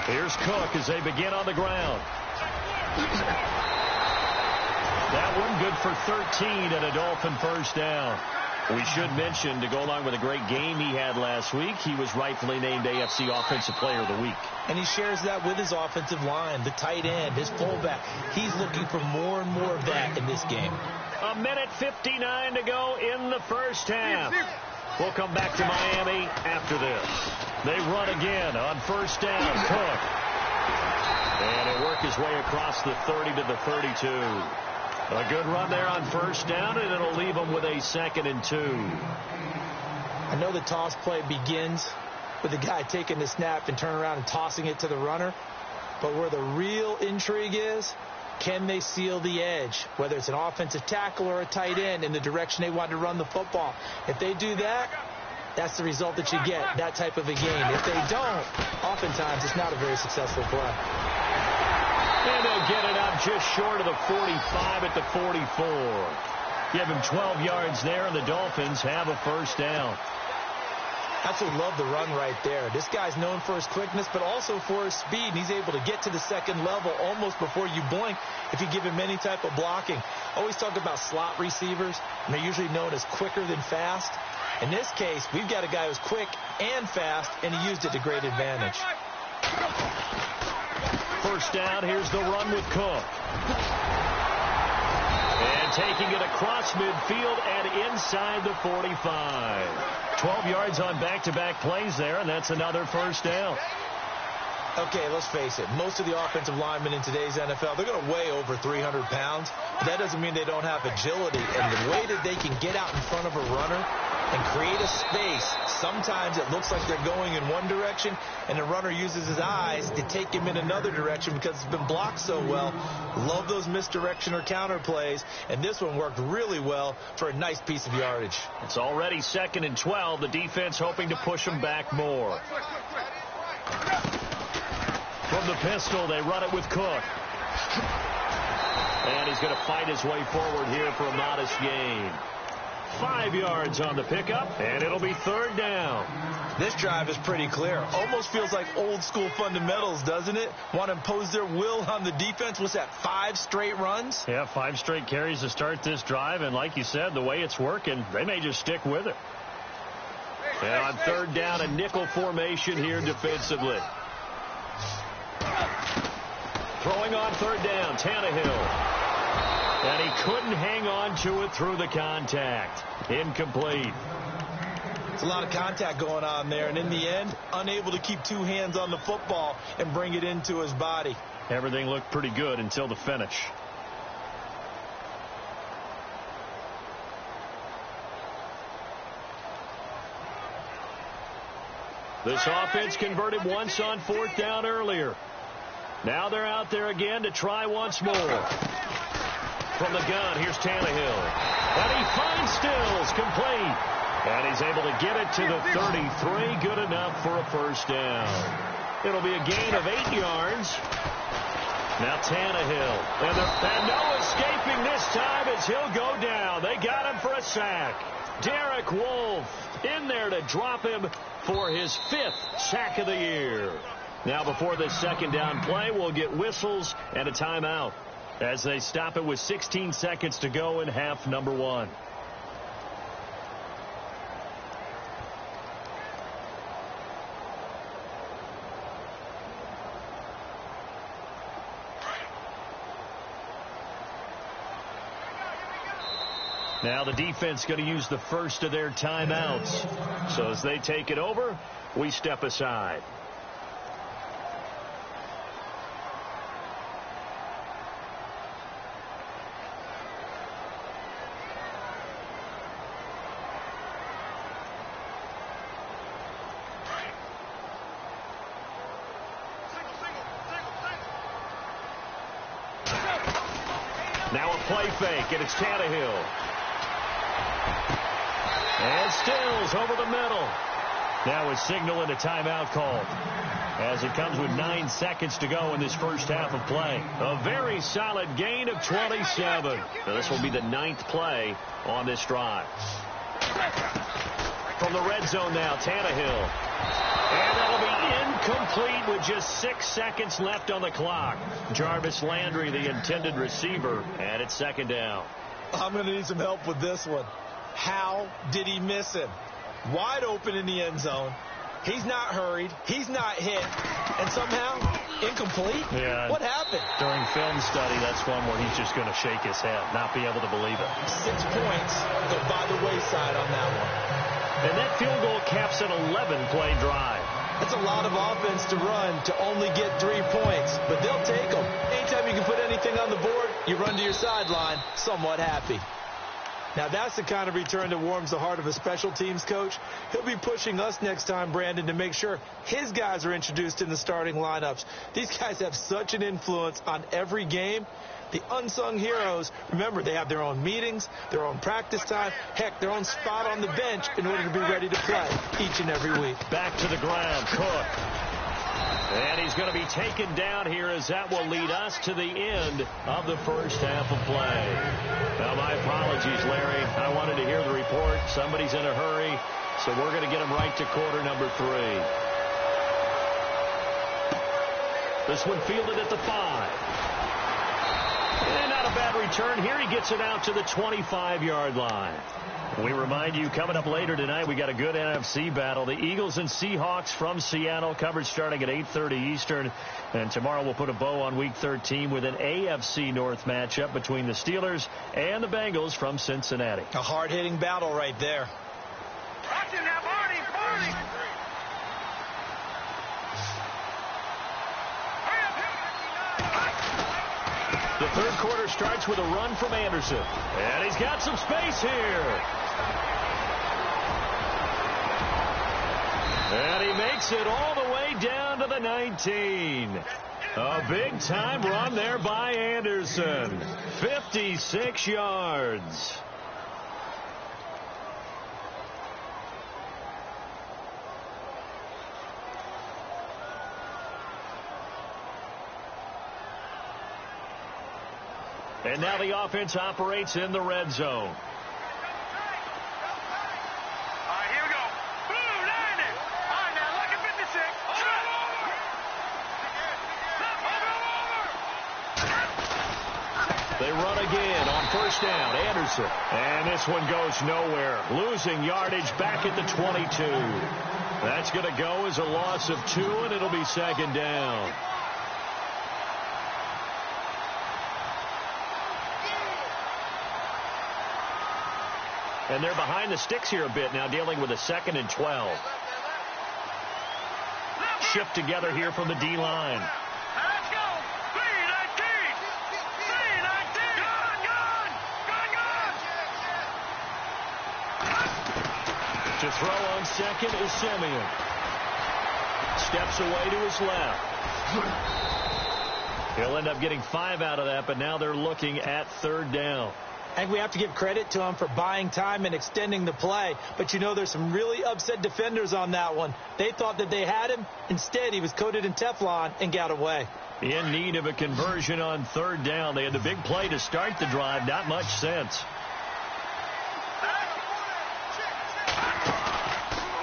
Here's Cook as they begin on the ground. That one good for 13 and a Dolphin first down. We should mention, to go along with a great game he had last week, he was rightfully named AFC Offensive Player of the Week. And he shares that with his offensive line, the tight end, his fullback. He's looking for more and more of that in this game. A minute 59 to go in the first half. We'll come back to Miami after this. They run again on first down. Cook. And he'll work his way across the 30 to the 32. A good run there on first down, and it'll leave them with a 2nd and 2. I know the toss play begins with the guy taking the snap and turning around and tossing it to the runner. But where the real intrigue is, can they seal the edge, whether it's an offensive tackle or a tight end, in the direction they want to run the football? If they do that, that's the result that you get, that type of a game. If they don't, oftentimes it's not a very successful play. And they'll get it out just short of the 45 at the 44. Give him 12 yards there, and the Dolphins have a first down. Absolutely love the run right there. This guy's known for his quickness, but also for his speed. And he's able to get to the second level almost before you blink if you give him any type of blocking. Always talk about slot receivers, and they're usually known as quicker than fast. In this case, we've got a guy who's quick and fast, and he used it to great advantage. First down, here's the run with Cook. And taking it across midfield and inside the 45. 12 yards on back-to-back plays there, and that's another first down. Okay, let's face it. Most of the offensive linemen in today's NFL, they're going to weigh over 300 pounds. But that doesn't mean they don't have agility. And the way that they can get out in front of a runner and create a space, sometimes it looks like they're going in one direction, and the runner uses his eyes to take him in another direction because it's been blocked so well. Love those misdirection or counter plays, and this one worked really well for a nice piece of yardage. It's already 2nd and 12. The defense hoping to push them back more. From the pistol, they run it with Cook. And he's going to fight his way forward here for a modest gain. 5 yards on the pickup, and it'll be 3rd down. This drive is pretty clear. Almost feels like old school fundamentals, doesn't it? Want to impose their will on the defense. What's that, 5 straight runs? Yeah, 5 straight carries to start this drive, and like you said, the way it's working, they may just stick with it. And on 3rd down, a nickel formation here defensively. Throwing on 3rd down, Tannehill. And he couldn't hang on to it through the contact. Incomplete. It's a lot of contact going on there, and in the end, unable to keep 2 hands on the football and bring it into his body. Everything looked pretty good until the finish. This offense converted once on 4th down earlier. Now they're out there again to try once more. From the gun, here's Tannehill. And he finds Stills, complete. And he's able to get it to the 33, good enough for a first down. It'll be a gain of 8 yards. Now Tannehill. And no escaping this time as he'll go down. They got him for a sack. Derek Wolfe in there to drop him for his 5th sack of the year. Now before this 2nd down play, we'll get whistles and a timeout as they stop it with 16 seconds to go in half number 1. Now the defense going to use the first of their timeouts. So as they take it over, we step aside. Now a play fake, and it's Tannehill. And Stills over the middle. Now a signal and a timeout called as it comes with 9 seconds to go in this first half of play. A very solid gain of 27. Now this will be the 9th play on this drive. From the red zone now, Tannehill. And that'll be incomplete with just 6 seconds left on the clock. Jarvis Landry, the intended receiver, and it's second down. I'm going to need some help with this one. How did he miss him? Wide open in the end zone. He's not hurried. He's not hit. And somehow, incomplete? Yeah. What happened? During film study, that's one where he's just going to shake his head, not be able to believe it. 6 points go by the wayside on that one. And that field goal caps an 11-play drive. That's a lot of offense to run to only get 3 points, but they'll take them. Anytime you can put anything on the board, you run to your sideline somewhat happy. Now, that's the kind of return that warms the heart of a special teams coach. He'll be pushing us next time, Brandon, to make sure his guys are introduced in the starting lineups. These guys have such an influence on every game. The unsung heroes, remember, they have their own meetings, their own practice time, heck, their own spot on the bench in order to be ready to play each and every week. Back to the ground, Cook. And he's going to be taken down here as that will lead us to the end of the first half of play. Now, my apologies, Larry. I wanted to hear the report. Somebody's in a hurry, so we're going to get him right to quarter number 3. This one fielded at the 5. And not a bad return here. He gets it out to the 25-yard line. We remind you, coming up later tonight, we got a good NFC battle. The Eagles and Seahawks from Seattle, coverage starting at 8:30 Eastern. And tomorrow we'll put a bow on Week 13 with an AFC North matchup between the Steelers and the Bengals from Cincinnati. A hard-hitting battle right there. The third quarter starts with a run from Anderson. And he's got some space here. And he makes it all the way down to the 19. A big-time run there by Anderson. 56 yards. And now the offense operates in the red zone. They run again on first down. Anderson. And this one goes nowhere. Losing yardage back at the 22. That's going to go as a loss of 2, and it'll be second down. And they're behind the sticks here a bit now, dealing with a 2nd and 12. Shift together here from the D-line. To throw on second is Simeon. Steps away to his left. He'll end up getting 5 out of that, but now they're looking at third down. I think we have to give credit to him for buying time and extending the play. But, you know, there's some really upset defenders on that one. They thought that they had him. Instead, he was coated in Teflon and got away. In need of a conversion on third down. They had the big play to start the drive. Not much sense.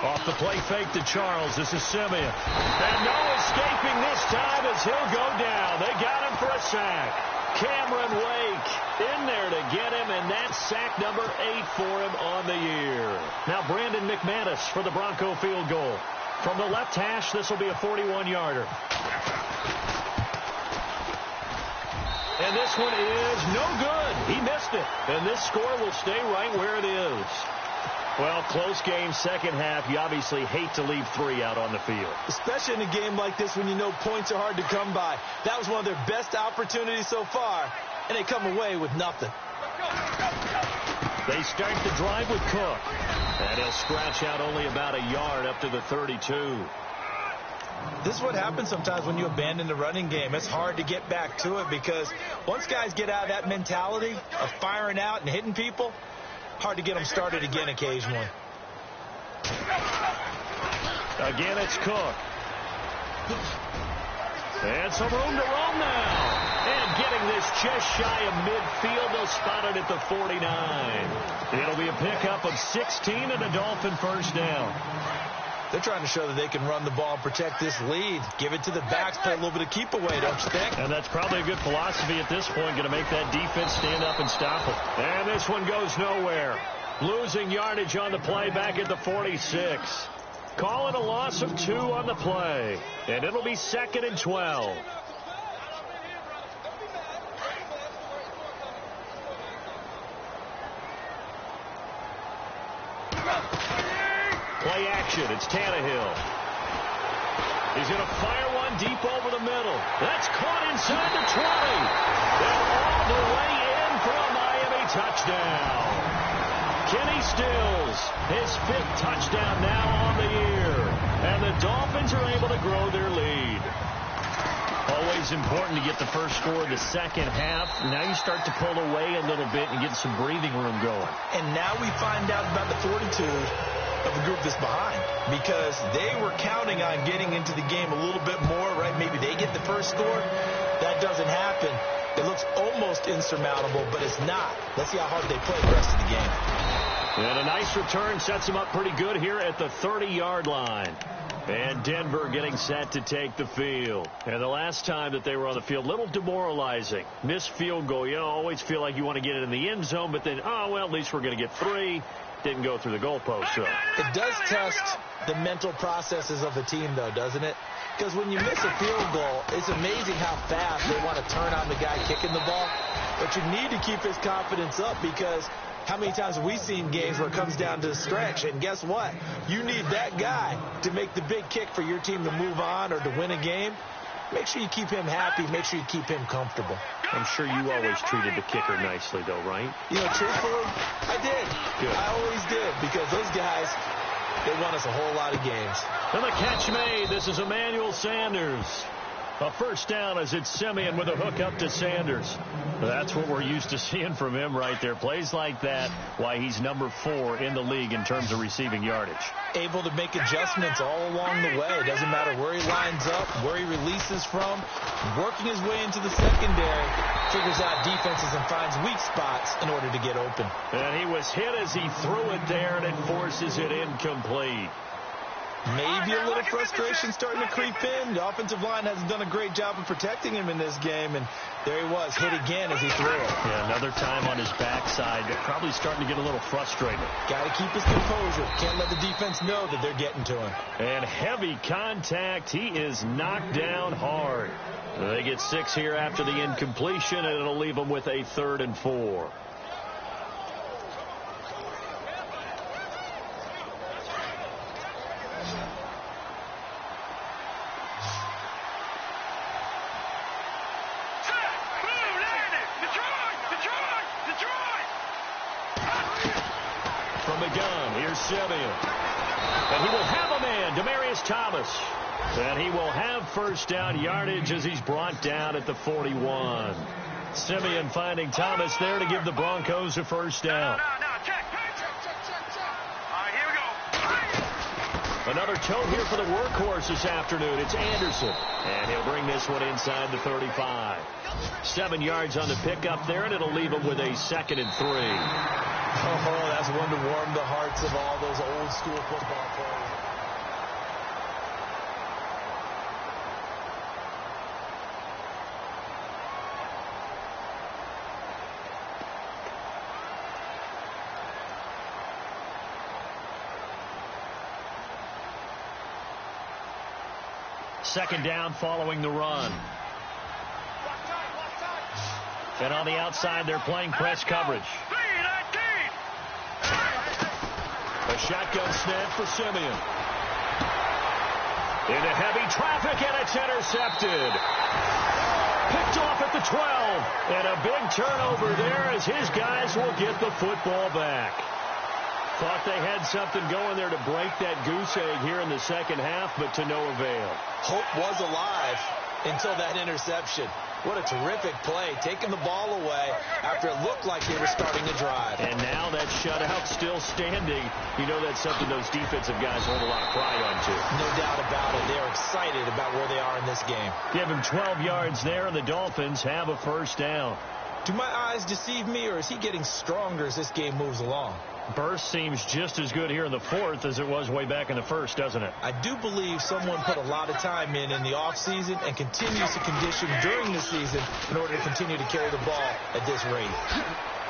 Off the play fake to Charles. This is Simeon. And no escaping this time as he'll go down. They got him for a sack. Cameron Wake in there to get him, and that's sack number 8 for him on the year. Now Brandon McManus for the Bronco field goal. From the left hash, this will be a 41-yarder. And this one is no good. He missed it. And this score will stay right where it is. Well, close game, second half. You obviously hate to leave 3 out on the field. Especially in a game like this when you know points are hard to come by. That was one of their best opportunities so far, and they come away with nothing. They start the drive with Cook. And he'll scratch out only about a yard up to the 32. This is what happens sometimes when you abandon the running game. It's hard to get back to it because once guys get out of that mentality of firing out and hitting people, hard to get them started again occasionally. Again, it's Cook. And some room to roam now. And getting this just shy of midfield, they'll spot it at the 49. It'll be a pickup of 16 and a Dolphin first down. They're trying to show that they can run the ball and protect this lead. Give it to the backs, play a little bit of keep away, don't you think? And that's probably a good philosophy at this point, going to make that defense stand up and stop it. And this one goes nowhere. Losing yardage on the play back at the 46. Call it a loss of 2 on the play. And it'll be 2nd and 12. Play action. It's Tannehill. He's going to fire one deep over the middle. That's caught inside the 20. And all the way in for a Miami touchdown. Kenny Stills, his 5th touchdown now on the year. And the Dolphins are able to grow their lead. Always important to get the first score in the second half. Now you start to pull away a little bit and get some breathing room going. And now we find out about the fortitude of the group that's behind, because they were counting on getting into the game a little bit more, right? Maybe they get the first score. That doesn't happen. It looks almost insurmountable, but it's not. Let's see how hard they play the rest of the game. And a nice return sets them up pretty good here at the 30-yard line. And Denver getting set to take the field. And the last time that they were on the field, a little demoralizing. Missed field goal. You always feel like you want to get it in the end zone, but then, oh, well, at least we're going to get 3. Didn't go through the goalpost, so. It does test the mental processes of a team, though, doesn't it? Because when you miss a field goal, it's amazing how fast they want to turn on the guy kicking the ball. But you need to keep his confidence up, because how many times have we seen games where it comes down to the stretch? And guess what? You need that guy to make the big kick for your team to move on or to win a game. Make sure you keep him happy. Make sure you keep him comfortable. I'm sure you always treated the kicker nicely, though, right? You know, truthfully, I did. Good. I always did, because those guys, they won us a whole lot of games. And the catch made. This is Emmanuel Sanders. A first down as it's Simeon with a hook up to Sanders. That's what we're used to seeing from him right there. Plays like that, why he's number 4 in the league in terms of receiving yardage. Able to make adjustments all along the way. Doesn't matter where he lines up, where he releases from. Working his way into the secondary, figures out defenses and finds weak spots in order to get open. And he was hit as he threw it there, and it forces it incomplete. Maybe a little frustration starting to creep in. The offensive line hasn't done a great job of protecting him in this game, and there he was, hit again as he threw it. Yeah, another time on his backside. Probably starting to get a little frustrated. Got to keep his composure. Can't let the defense know that they're getting to him. And heavy contact. He is knocked down hard. They get 6 here after the incompletion, and it'll leave them with a 3rd and 4. From the gun, here's Simeon. And he will have a man, Demaryius Thomas. And he will have first down yardage as he's brought down at the 41. Simeon finding Thomas there to give the Broncos a first down. Another toe here for the workhorse this afternoon. It's Anderson. And he'll bring this one inside the 35. 7 yards on the pickup there, and it'll leave him with a 2nd and 3. Oh, that's one to warm the hearts of all those old school football players. Second down following the run. And on the outside, they're playing press coverage. A shotgun snap for Simeon. Into heavy traffic, and it's intercepted. Picked off at the 12. And a big turnover there as his guys will get the football back. Thought they had something going there to break that goose egg here in the second half, but to no avail. Hope was alive until that interception. What a terrific play, taking the ball away after it looked like they were starting to drive. And now that shutout still standing. You know that's something those defensive guys hold a lot of pride on, too. No doubt about it. They're excited about where they are in this game. Give him 12 yards there, and the Dolphins have a first down. Do my eyes deceive me, or is he getting stronger as this game moves along? Burst seems just as good here in the fourth as it was way back in the first, doesn't it? I do believe someone put a lot of time in the offseason and continues to condition during the season in order to continue to carry the ball at this rate.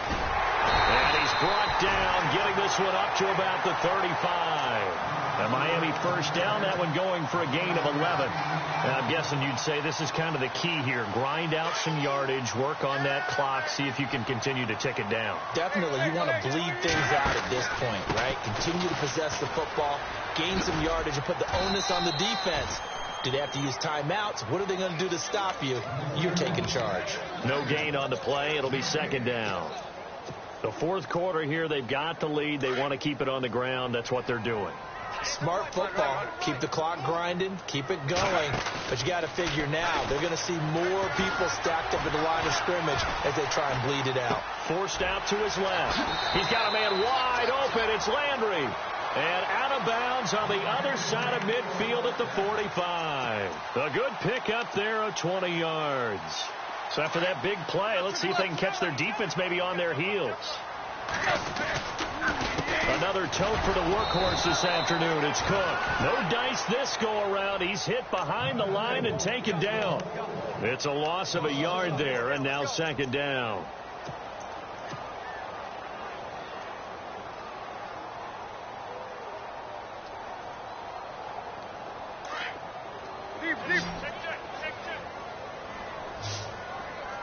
And he's brought down, getting this one up to about the 35. A Miami first down, that one going for a gain of 11. And I'm guessing you'd say this is kind of the key here. Grind out some yardage, work on that clock, see if you can continue to tick it down. Definitely, you want to bleed things out at this point, right? Continue to possess the football, gain some yardage, and put the onus on the defense. Do they have to use timeouts? What are they going to do to stop you? You're taking charge. No gain on the play. It'll be second down. The fourth quarter here, they've got the lead. They want to keep it on the ground. That's what they're doing. Smart football. Keep the clock grinding. Keep it going. But you got to figure now, they're going to see more people stacked up at the line of scrimmage as they try and bleed it out. Forced out to his left. He's got a man wide open. It's Landry. And out of bounds on the other side of midfield at the 45. A good pickup there of 20 yards. So after that big play, let's see if they can catch their defense maybe on their heels. Another tote for the workhorse this afternoon. It's Cook. No dice this go-around. He's hit behind the line and taken down. It's a loss of a yard there, and now second down.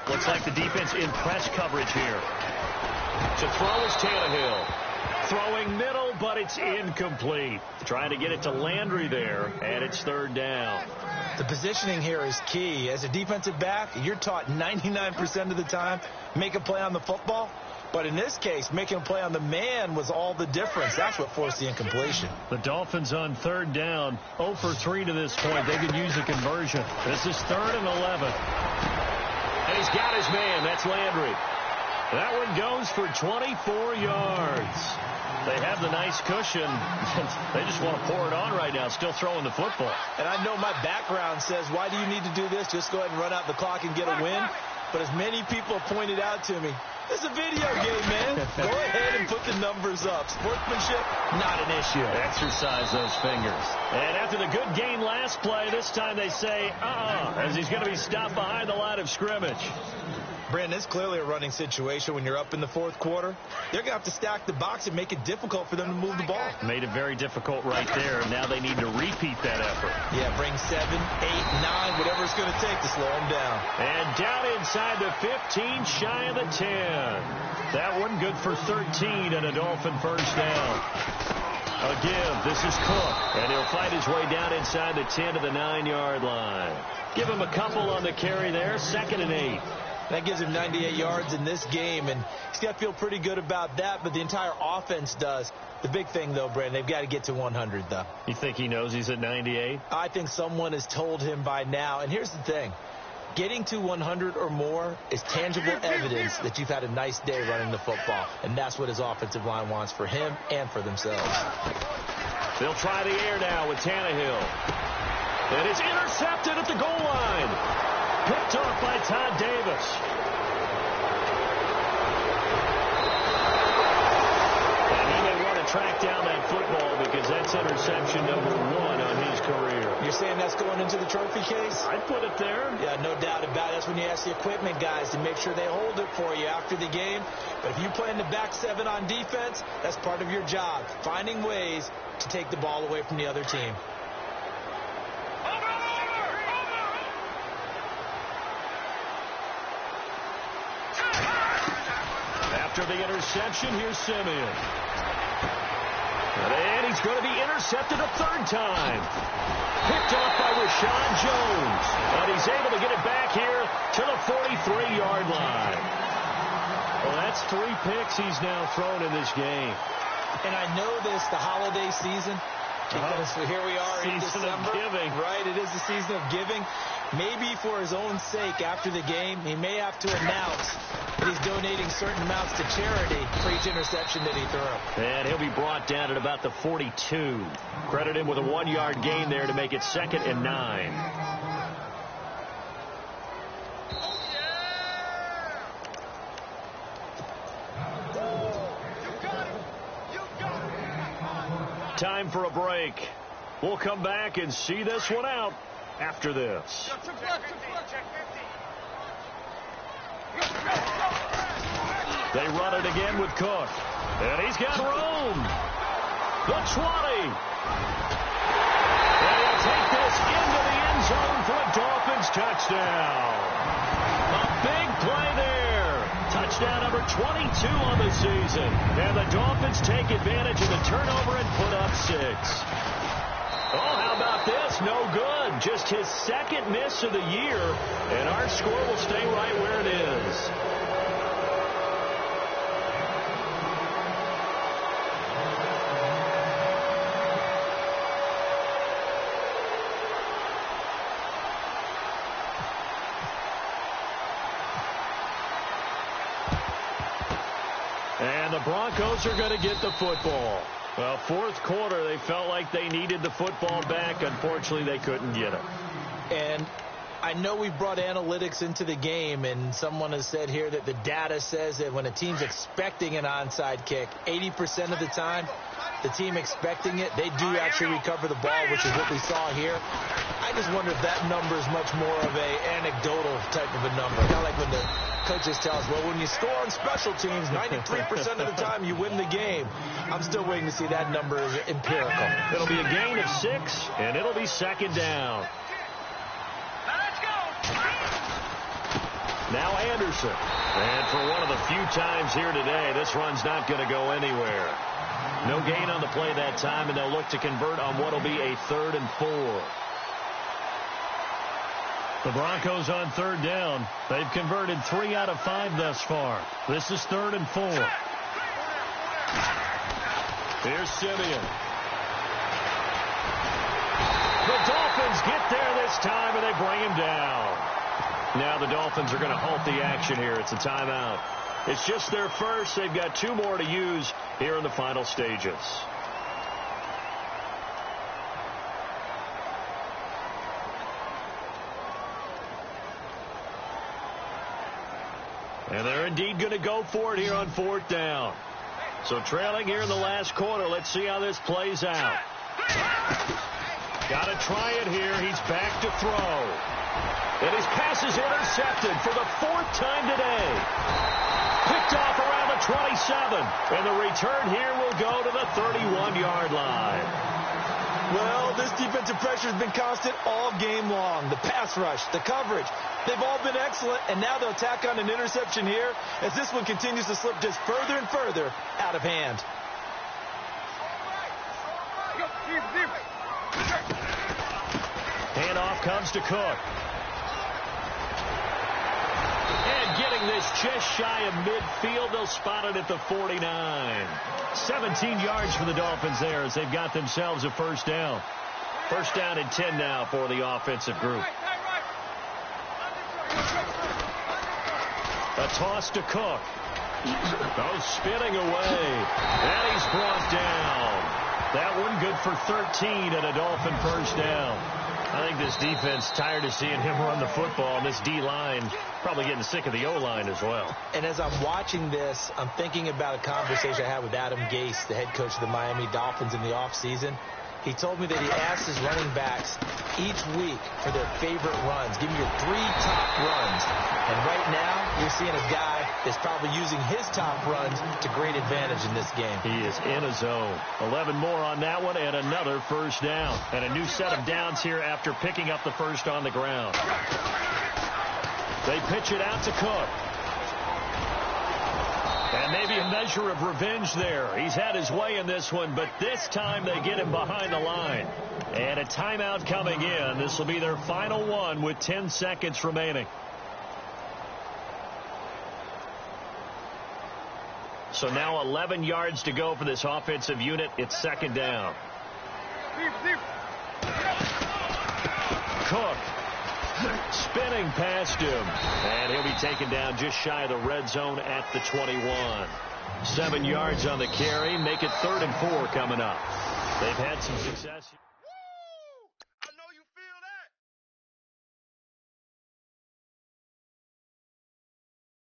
Looks like the defense in press coverage here. To throw is Tannehill. Throwing middle, but it's incomplete. Trying to get it to Landry there, and it's third down. The positioning here is key. As a defensive back, you're taught 99% of the time, make a play on the football. But in this case, making a play on the man was all the difference. That's what forced the incompletion. The Dolphins on third down, 0 for 3 to this point. They could use a conversion. This is 3rd and 11. And he's got his man. That's Landry. That one goes for 24 yards. They have the nice cushion. They just want to pour it on right now, still throwing the football. And I know my background says, why do you need to do this? Just go ahead and run out the clock and get a win. But as many people have pointed out to me, it's a video game, man. Go ahead and put the numbers up. Sportsmanship, not an issue. Exercise those fingers. And after the good gain last play, this time they say, as he's going to be stopped behind the line of scrimmage. Brandon, it's clearly a running situation when you're up in the fourth quarter. They're going to have to stack the box and make it difficult for them to move the ball. Made it very difficult right there. Now they need to repeat that effort. Yeah, bring 7, 8, 9, whatever it's going to take to slow them down. And down inside the 15, shy of the 10. That one good for 13 and a Dolphin first down. A give. This is Cook. And he'll fight his way down inside the 10 to the 9-yard line. Give him a couple on the carry there. 2nd and 8. That gives him 98 yards in this game, and he's got to feel pretty good about that, but the entire offense does. The big thing, though, Brandon, they've got to get to 100, though. You think he knows he's at 98? I think someone has told him by now, and here's the thing. Getting to 100 or more is tangible evidence that you've had a nice day running the football, and that's what his offensive line wants for him and for themselves. They'll try the air now with Tannehill. And it's intercepted at the goal line. Picked off by Todd Davis. And he may want to track down that football because that's interception number 1 on his career. You're saying that's going into the trophy case? I'd put it there. Yeah, no doubt about it. That's when you ask the equipment guys to make sure they hold it for you after the game. But if you play in the back 7 on defense, that's part of your job, finding ways to take the ball away from the other team. After the interception, here's Simeon. And he's going to be intercepted a 3rd time. Picked off by Rashawn Jones. And he's able to get it back here to the 43-yard line. Well, that's 3 picks he's now thrown in this game. And I know this, the holiday season, Because here we are in December. December. Of giving. Right, it is the season of giving. Maybe for his own sake after the game, he may have to announce that he's donating certain amounts to charity for each interception that he threw. And he'll be brought down at about the 42. Credit him with a 1-yard gain there to make it 2nd and 9. Time for a break. We'll come back and see this one out after this. They run it again with Cook. And he's got room. The 20. And he'll take this into the end zone for a Dolphins touchdown. A big play there. Touchdown number 22 on the season. And the Dolphins take advantage of the turnover and put up 6. Oh, how about this? No good. Just his 2nd miss of the year. And our score will stay right where it is. And the Broncos are going to get the football. Well, 4th quarter, they felt like they needed the football back. Unfortunately, they couldn't get it. And I know we brought analytics into the game, and someone has said here that the data says that when a team's expecting an onside kick, 80% of the time, the team expecting it, they do actually recover the ball, which is what we saw here. I just wonder if that number is much more of a anecdotal type of a number. Kind of like when the coaches tell us, well, when you score on special teams, 93% of the time you win the game. I'm still waiting to see that number as empirical. It'll be a gain of 6, and it'll be 2nd down. Now Anderson. And for one of the few times here today, this run's not going to go anywhere. No gain on the play that time, and they'll look to convert on what will be a 3rd and 4. The Broncos on 3rd down. They've converted 3 out of 5 thus far. This is 3rd and 4. Here's Simeon. The Dolphins get there this time, and they bring him down. Now the Dolphins are going to halt the action here. It's a timeout. It's just their first. They've got 2 more to use here in the final stages. And they're indeed going to go for it here on 4th down. So trailing here in the last quarter. Let's see how this plays out. Got to try it here. He's back to throw. And his pass is intercepted for the 4th time today. Picked off around the 27. And the return here will go to the 31-yard line. Well, this defensive pressure has been constant all game long. The pass rush, the coverage, they've all been excellent, and now they'll tack on an interception here as this one continues to slip just further and further out of hand. Handoff comes to Cook. And getting this just shy of midfield, they'll spot it at the 49. 17 yards for the Dolphins there as they've got themselves a 1st down. 1st down and 10 now for the offensive group. A toss to Cook. Oh, spinning away. And he's brought down. That one good for 13 and a Dolphin 1st down. I think this defense tired of seeing him run the football, and this D-line probably getting sick of the O-line as well. And as I'm watching this, I'm thinking about a conversation I had with Adam Gase, the head coach of the Miami Dolphins in the offseason. He told me that he asked his running backs each week for their favorite runs. Give me your 3 top runs. And right now, you're seeing a guy that's probably using his top runs to great advantage in this game. He is in a zone. 11 more on that one and another 1st down. And a new set of downs here after picking up the 1st on the ground. They pitch it out to Cook. And maybe a measure of revenge there. He's had his way in this one, but this time they get him behind the line. And a timeout coming in. This will be their final one with 10 seconds remaining. So now 11 yards to go for this offensive unit. It's 2nd down. Cook spinning past him, and he'll be taken down just shy of the red zone at the 21. 7 yards on the carry. Make it 3rd and 4 coming up. They've had some success.